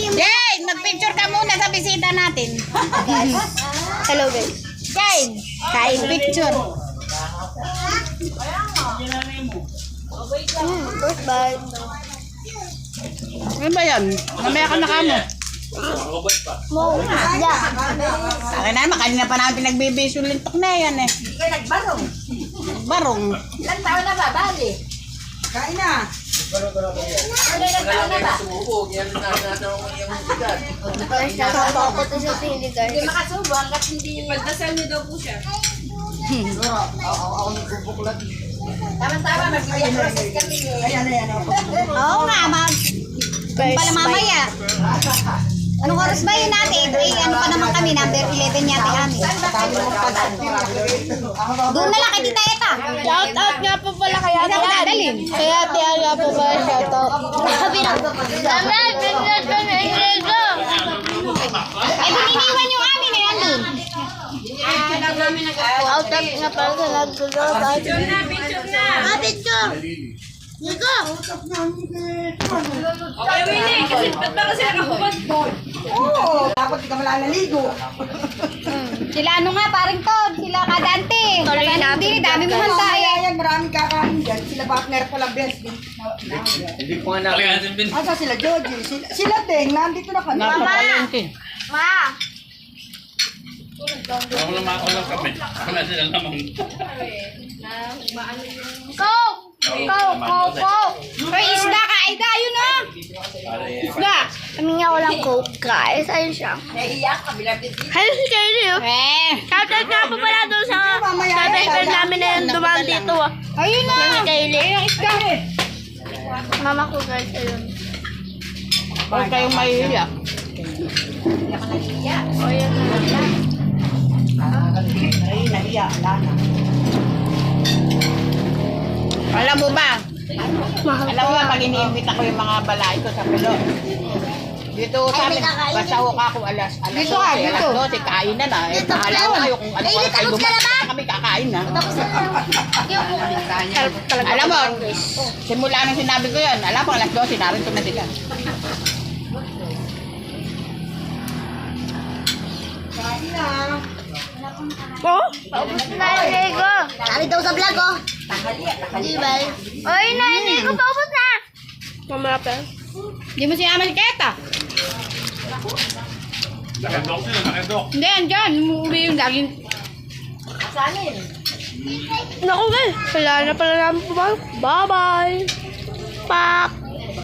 Jane, mag-picture ka muna sa bisita natin. Hello guys. Jane, kain picture. First bite. Ano ba yan? Mamaya ka na kamo. Mo. Yeah. Akin na naman, kanina pa namin pinagbibisulintok na yan eh. Nagbarong. Barong. Ilan taon na ba, Bali? Kain na. Ilan taon na ba? Tatakot to sa sili guys. Hindi makasubo hanggat hindi... Ipagdasal niyo daw po siya. Ako nagbubuklat. Tama-tama, magbibigay process kami eh. Ayan. Oo nga, pala mamaya. Anong oras ba yun natin? Eh, ano pa naman kami, number 11 yata kami. Doon na lang kay Tita Eta. Shout out nga po pala kay Ate Ann. Kay Ate Ann nga po pala shout out. Sabi na. Mama, pinag ko na ilo. Eh, doon iniwan yung amin eh, andun. Shout out nga pala sa naggulo. Picture na, picture na. Picture. Nico. Okay, Willie, kasi ba't ba kasi nakahubad? Oo, dapat di ka malalaligo. Sila ano nga, paring Todd. Sila kadante. Tuloy natin. Hindi, dami mo handa eh. Ayan, maraming kakain dyan. Sila partner ko lang best. Hindi ko nga nakakalimutan. Asa sila, Joji? Sila Deng, nandito na kami. Ma. Ako lang makakulang kami. Ako na sila lamang. Coke. Coke. Ay, isda ka, Aida, yun na. Isda. Kami nga walang Coke guys. Ayun siya. Nahiyak, kabilang din. Hello si Kylie. Eh, Shout out nga po pala doon sa driver namin na yung dumaan dito. ayun na. Si Kylie. Ayun, isda. Mama ko guys. Ayun. Huwag kayong mahihiya. O yan na. Nahiya, lana. Alam mo ba? Alam mo ba, pag iniimbita ko yung mga balay ko sa Pilo. Dito sa amin, basta ho ka kung alas 12, alas 12, kain na na. Eh, bahala ko kayo kung ano oras kayo lumabas. Kami kakain na. Alam mo, simula nang sinabi ko yun, alam mo, alas 12, narito na sila. Kain na. Oh? Paubos na yung Lego. Sabi daw sa vlog, oh. Di ba? Oy na, yung Lego paubos na. Mama pa. Hindi mo sinama si Keta. Nakadok sila, nakadok. Hindi, andyan. Umuwi yung laging. Asanin. Naku guys. Wala na pala namin po. Bye-bye. Pak.